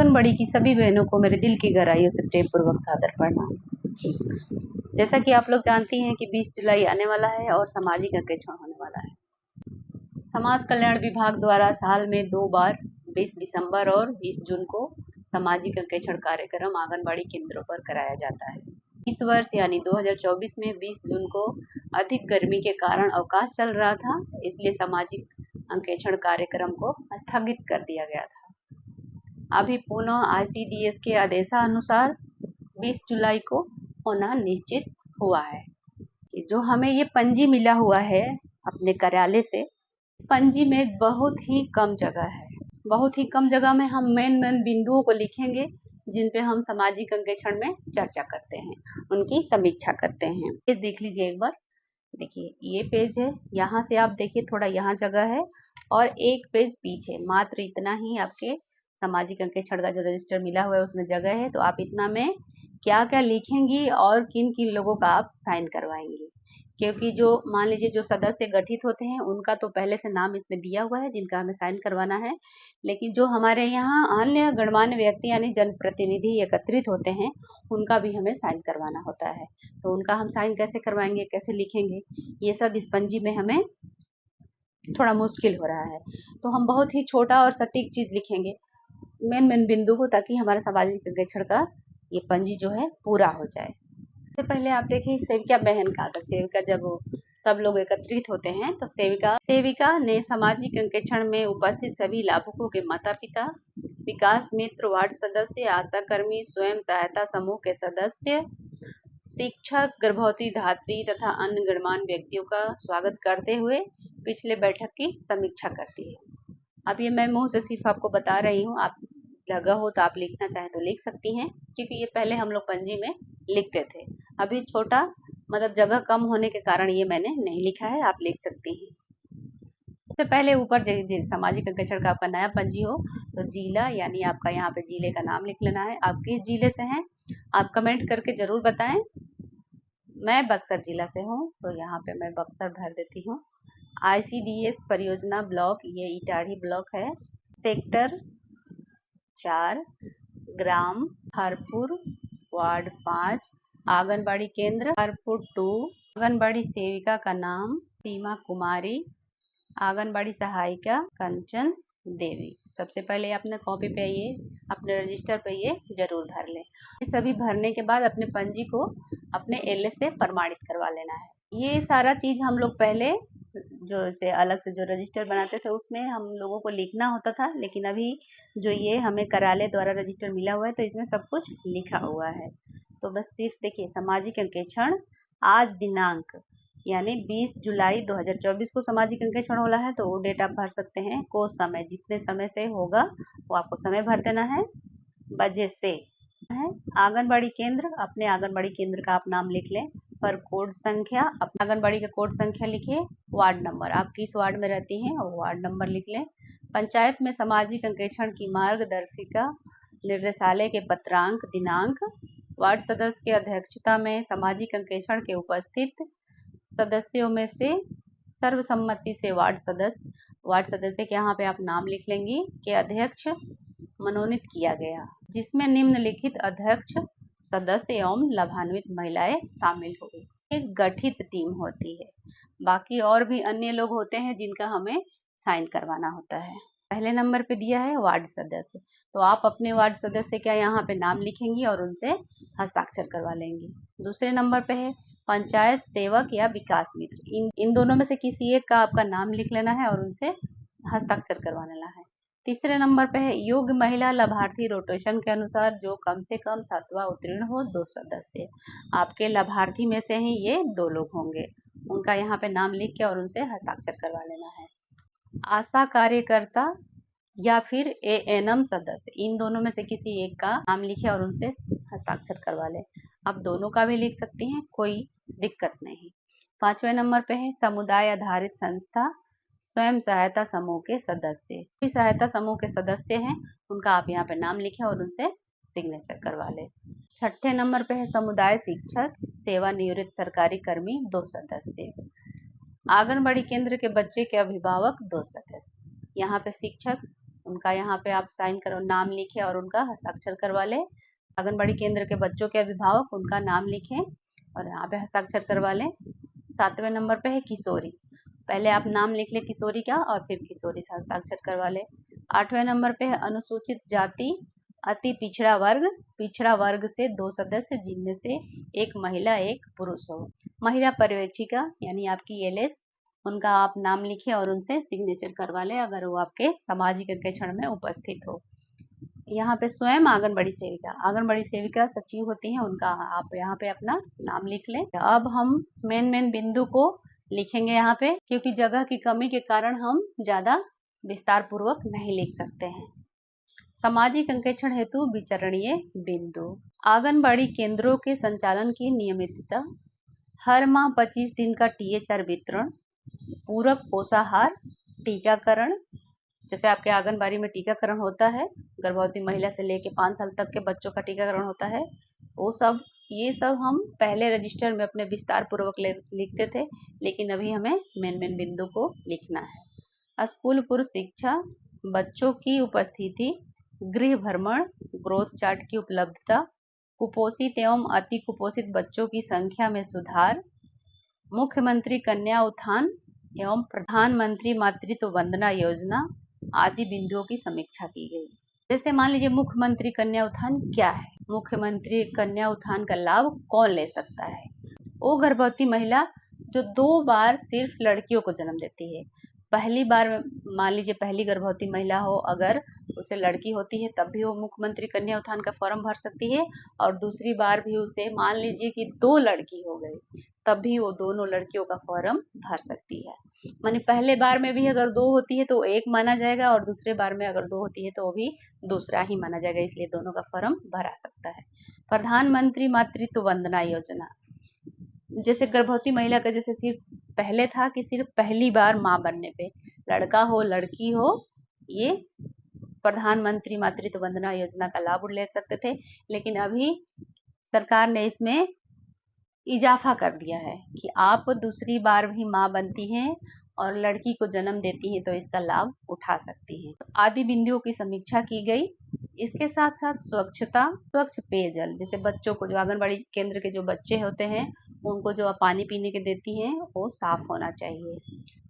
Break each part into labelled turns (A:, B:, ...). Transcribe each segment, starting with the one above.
A: आंगनबाड़ी की सभी बहनों को मेरे दिल की गहराइयों से प्रेम पूर्वक सादर प्रणाम। जैसा कि आप लोग जानती हैं कि 20 जुलाई आने वाला है और सामाजिक अंकेक्षण होने वाला है। समाज कल्याण विभाग द्वारा साल में 2 बार 20 दिसंबर और 20 जून को सामाजिक अंकेक्षण कार्यक्रम आंगनबाड़ी केंद्रों पर कराया जाता है। इस वर्ष यानी 2024 में 20 जून को अधिक गर्मी के कारण अवकाश चल रहा था, इसलिए सामाजिक अंकेक्षण कार्यक्रम को स्थगित कर दिया गया था। अभी पुनः ICDS के आदेशानुसार 20 जुलाई को होना निश्चित हुआ है। जो हमें ये पंजी मिला हुआ है अपने कार्यालय से, पंजी में बहुत ही कम जगह है। बहुत ही कम जगह में हम मेन बिंदुओं को लिखेंगे जिन पे हम सामाजिक अंकेक्षण में चर्चा करते हैं, उनकी समीक्षा करते हैं। ये देख लीजिए एक बार, देखिए ये पेज है, यहाँ से आप देखिए थोड़ा यहाँ जगह है और एक पेज पीछे, मात्र इतना ही आपके सामाजिक अंकेक्षण का जो रजिस्टर मिला हुआ है उसमें जगह है। तो आप इतना में क्या क्या लिखेंगी और किन किन लोगों का आप साइन करवाएंगी, क्योंकि जो मान लीजिए जो सदस्य गठित होते हैं उनका तो पहले से नाम इसमें दिया हुआ है जिनका हमें साइन करवाना है, लेकिन जो हमारे यहाँ अन्य गणमान्य व्यक्ति यानी जनप्रतिनिधि एकत्रित होते हैं उनका भी हमें साइन करवाना होता है। तो उनका हम साइन कैसे करवाएंगे, कैसे लिखेंगे, ये सब इस पंजी में हमें थोड़ा मुश्किल हो रहा है। तो हम बहुत ही छोटा और सटीक चीज लिखेंगे मेन बिंदु को, ताकि हमारा सामाजिक अंकेक्षण का ये पंजी जो है पूरा हो जाए। सबसे पहले आप देखिए सेविका बहन का, तो सेविका जब सब लोग एकत्रित होते हैं तो सेविका ने सामाजिक अंकेक्षण में उपस्थित सभी लाभुकों के माता पिता, विकास मित्र, वार्ड सदस्य, आशा कर्मी, स्वयं सहायता समूह के सदस्य, शिक्षक, गर्भवती धात्री तथा अन्य गणमान्य व्यक्तियों का स्वागत करते हुए पिछले बैठक की समीक्षा करती है। अब ये मैं मुंह से सिर्फ आपको बता रही हूँ, आप लगा हो तो आप लिखना चाहें तो लिख सकती हैं, क्योंकि ये पहले हम लोग पंजी में लिखते थे। अभी छोटा मतलब जगह कम होने के कारण ये मैंने नहीं लिखा है, आप लिख सकती हैं। सबसे पहले ऊपर सामाजिक अंकेक्षण का आपका नया पंजी हो तो जिला यानी आपका यहाँ पे जिले का नाम लिख लेना है। आप किस जिले से हैं आप कमेंट करके जरूर बताएं। मैं बक्सर जिला से हूँ तो यहाँ पे मैं बक्सर भर देती हूँ। ICDS परियोजना ब्लॉक, ये इटाढ़ी ब्लॉक है, सेक्टर 4, ग्राम हरपुर, वार्ड 5, आंगनबाड़ी केंद्र हरपुर 2, आंगनबाड़ी सेविका का नाम सीमा कुमारी, आंगनबाड़ी सहायिका कंचन देवी। सबसे पहले अपने कॉपी पे ये अपने रजिस्टर पे ये जरूर भर लें। ये सभी भरने के बाद अपने पंजी को अपने LS से प्रमाणित करवा लेना है। ये सारा चीज हम लोग पहले जो इसे अलग से जो रजिस्टर बनाते थे उसमें हम लोगों को लिखना होता था, लेकिन अभी जो ये हमें कार्यालय द्वारा रजिस्टर मिला हुआ है तो इसमें सब कुछ लिखा हुआ है। तो बस सिर्फ देखिए सामाजिक अंकेक्षण आज दिनांक यानी 20 जुलाई 2024 को सामाजिक अंकेक्षण हो रहा है, तो वो डेट आप भर सकते हैं। को समय जितने समय से होगा वो आपको समय भर देना है, बजे से है। आंगनबाड़ी केंद्र, अपने आंगनबाड़ी केंद्र का आप नाम लिख लें, पर कोड संख्या अपने आंगनबाड़ी का कोड संख्या लिखिए, वार्ड नंबर आप किस वार्ड में रहती हैं और वार्ड नंबर लिख लें। पंचायत में सामाजिक अंकेक्षण की मार्गदर्शिका निर्देशालय के पत्रांक दिनांक, वार्ड सदस्य की अध्यक्षता में सामाजिक अंकेक्षण के उपस्थित सदस्यों में से सर्वसम्मति से वार्ड सदस्य के यहाँ पे आप नाम लिख लेंगी के अध्यक्ष मनोनीत किया गया, जिसमें निम्नलिखित अध्यक्ष सदस्य एवं लाभान्वित महिलाएं शामिल होगी। एक गठित टीम होती है, बाकी और भी अन्य लोग होते हैं जिनका हमें साइन करवाना होता है। पहले नंबर पे दिया है वार्ड सदस्य, तो आप अपने वार्ड सदस्य का यहाँ पे नाम लिखेंगी और उनसे हस्ताक्षर करवा लेंगी। दूसरे नंबर पे है पंचायत सेवक या विकास मित्र, इन दोनों में से किसी एक का आपका नाम लिख लेना है और उनसे हस्ताक्षर करवा लेना है। तीसरे नंबर पे है योग्य महिला लाभार्थी, रोटेशन के अनुसार जो कम से कम 7वां उत्तीर्ण हो 2 सदस्य। आपके लाभार्थी में से ही ये 2 लोग होंगे, उनका यहाँ पे नाम लिख के और उनसे हस्ताक्षर करवा लेना है। आशा कार्यकर्ता या फिर ANM सदस्य, इन दोनों में से किसी एक का नाम लिखे और उनसे हस्ताक्षर करवा ले। आप दोनों का भी लिख सकती हैं, कोई दिक्कत नहीं। 5वें नंबर पे है समुदाय आधारित संस्था स्वयं सहायता समूह के सदस्य, सहायता समूह के सदस्य हैं उनका आप यहाँ पे नाम लिखें और उनसे सिग्नेचर करवा ले। 6ठे नंबर पे है समुदाय शिक्षक सेवा निवृत्त सरकारी कर्मी 2 सदस्य, आंगनबाड़ी केंद्र के बच्चे के अभिभावक 2 सदस्य। यहाँ पे शिक्षक उनका यहाँ पे आप साइन करो, नाम लिखे और उनका हस्ताक्षर करवा लें। आंगनबाड़ी केंद्र के बच्चों के अभिभावक उनका नाम लिखें और यहाँ पे हस्ताक्षर करवा लें। 7वें नंबर पे है किशोरी, पहले आप नाम लिख ले किशोरी का और फिर किशोरी से हस्ताक्षर करवा ले। 8वें नंबर पे है अनुसूचित जाति अति पिछड़ा वर्ग से 2 सदस्य जिनमें से एक महिला एक पुरुष हो। महिला पर्यवेक्षिका यानी आपकी एलएस, उनका आप नाम लिखें और उनसे सिग्नेचर करवा लें अगर वो आपके सामाजिक अंकेक्षण में उपस्थित हो। यहाँ पे स्वयं आंगनबाड़ी सेविका सचिव होती हैं, उनका आप यहाँ पे अपना नाम लिख लें। अब हम मेन बिंदु को लिखेंगे यहाँ पे, क्योंकि जगह की कमी के कारण हम ज्यादा विस्तार पूर्वक नहीं लिख सकते हैं। सामाजिक अंकेक्षण हेतु विचरणीय बिंदु। आंगनबाड़ी केंद्रों के संचालन की नियमितता, हर माह 25 दिन का THR वितरण, पूरक पोषाहार, टीकाकरण, जैसे आपके आंगनबाड़ी में टीकाकरण होता है, गर्भवती महिला से लेके 5 साल तक के बच्चों का टीकाकरण होता है, वो सब ये सब हम पहले रजिस्टर में अपने विस्तार पूर्वक लिखते थे, लेकिन अभी हमें मेन बिंदु को लिखना है। स्कूल पूर्व शिक्षा, बच्चों की उपस्थिति, गृह भ्रमण, ग्रोथ चार्ट की उपलब्धता, कुपोषित एवं अति कुपोषित बच्चों की संख्या में सुधार, मुख्यमंत्री कन्या उत्थान एवं प्रधानमंत्री मातृत्व वंदना योजना आदि बिंदुओं की समीक्षा की गई। जैसे मान लीजिए मुख्यमंत्री कन्या उत्थान क्या है, मुख्यमंत्री कन्या उत्थान का लाभ कौन ले सकता है? वो गर्भवती महिला जो 2 बार सिर्फ लड़कियों को जन्म देती है। पहली बार मान लीजिए पहली गर्भवती महिला हो, अगर उसे लड़की होती है तब भी वो मुख्यमंत्री कन्या उत्थान का फॉर्म भर सकती है, और दूसरी बार भी उसे मान लीजिए कि 2 लड़की हो गई तब भी वो दोनों लड़कियों का फॉर्म भर सकती है। माने पहले बार में भी अगर 2 होती है तो 1 माना जाएगा, और दूसरे बार में अगर 2 होती है तो वो भी दूसरा ही माना जाएगा, इसलिए दोनों का फॉर्म भरा सकता है। प्रधानमंत्री मातृत्व वंदना योजना, जैसे गर्भवती महिला का जैसे सिर्फ पहले था कि सिर्फ पहली बार माँ बनने पे, लड़का हो लड़की हो, ये प्रधानमंत्री मातृत्व वंदना योजना का लाभ ले सकते थे, लेकिन अभी सरकार ने इसमें इजाफा कर दिया है कि आप दूसरी बार भी माँ बनती हैं और लड़की को जन्म देती हैं तो इसका लाभ उठा सकती हैं। आदि बिंदुओं की समीक्षा की गई। इसके साथ साथ स्वच्छ पेयजल, जैसे बच्चों को जो आंगनबाड़ी केंद्र के जो बच्चे होते हैं उनको जो आप पानी पीने के देती हैं वो साफ होना चाहिए।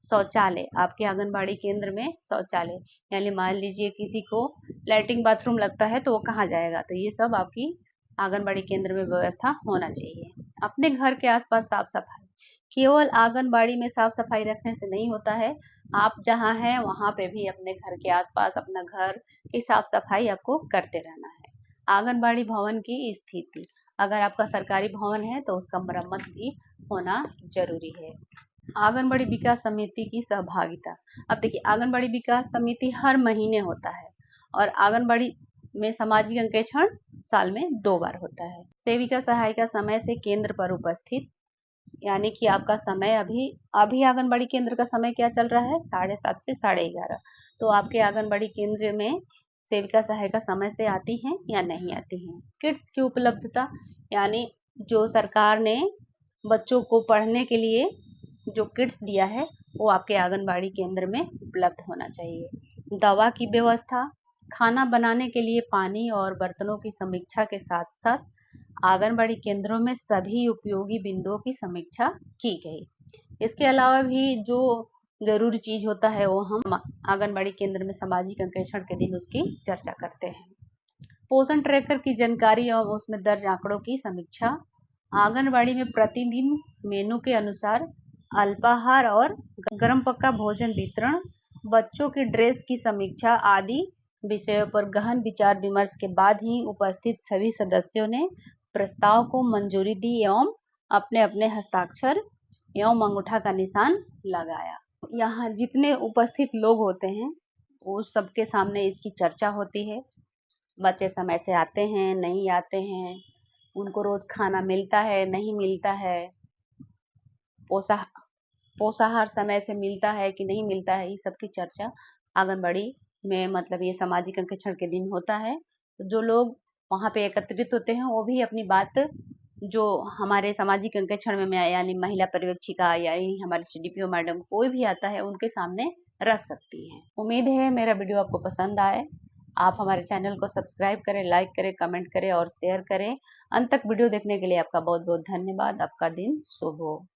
A: शौचालय, आपके आंगनबाड़ी केंद्र में शौचालय, यानी मान लीजिए किसी को लैट्रिन बाथरूम लगता है तो वो कहाँ जाएगा, तो ये सब आपकी आंगनबाड़ी केंद्र में व्यवस्था होना चाहिए। अपने घर के आसपास साफ सफाई, केवल आंगनबाड़ी में साफ सफाई रखने से नहीं होता है, आप जहाँ हैं वहाँ पे भी अपने घर के आसपास अपना घर की साफ सफाई आपको करते रहना है। आंगनबाड़ी भवन की स्थिति, अगर आपका सरकारी भवन है तो उसका मरम्मत भी होना जरूरी है। आंगनबाड़ी विकास समिति की सहभागिता, अब देखिए आंगनबाड़ी विकास समिति हर महीने होता है और आंगनबाड़ी में सामाजिक अंकेक्षण साल में 2 बार होता है। सेविका सहायिका समय से केंद्र पर उपस्थित, यानी कि आपका समय अभी आंगनबाड़ी केंद्र का समय क्या चल रहा है, 7:30 से 11:30, तो आपके आंगनबाड़ी केंद्र में सेविका सहायिका समय से आती हैं या नहीं आती हैं। किट्स की उपलब्धता, यानी जो सरकार ने बच्चों को पढ़ने के लिए जो किट्स दिया है वो आपके आंगनबाड़ी केंद्र में उपलब्ध होना चाहिए। दवा की व्यवस्था, खाना बनाने के लिए पानी और बर्तनों की समीक्षा के साथ साथ आंगनबाड़ी केंद्रों में सभी उपयोगी बिंदुओं की समीक्षा की गई। इसके अलावा भी जो जरूरी चीज होता है वो हम आंगनबाड़ी केंद्र में सामाजिक अंकेक्षण के दिन उसकी चर्चा करते हैं। पोषण ट्रैकर की जानकारी और उसमें दर्ज आंकड़ों की समीक्षा, आंगनबाड़ी में प्रतिदिन मेनू के अनुसार अल्पाहार और गर्म पक्का भोजन वितरण, बच्चों की ड्रेस की समीक्षा आदि विषयों पर गहन विचार विमर्श के बाद ही उपस्थित सभी सदस्यों ने प्रस्ताव को मंजूरी दी एवं अपने अपने हस्ताक्षर एवं अंगूठा का निशान लगाया। यहाँ जितने उपस्थित लोग होते हैं वो सबके सामने इसकी चर्चा होती है। बच्चे समय से आते हैं नहीं आते हैं, उनको रोज खाना मिलता है नहीं मिलता है, पोषाहार समय से मिलता है कि नहीं मिलता है, ये सब की चर्चा आंगनबाड़ी में मतलब ये सामाजिक अंकेक्षण के दिन होता है। तो जो लोग वहाँ पे एकत्रित होते हैं वो भी अपनी बात जो हमारे सामाजिक अंकेक्षण में यानी महिला पर्यवेक्षिका या हमारे CDPO मैडम कोई भी आता है उनके सामने रख सकती हैं। उम्मीद है मेरा वीडियो आपको पसंद आए। आप हमारे चैनल को सब्सक्राइब करें, लाइक करें, कमेंट करें और शेयर करें। अंत तक वीडियो देखने के लिए आपका बहुत बहुत धन्यवाद। आपका दिन शुभ हो।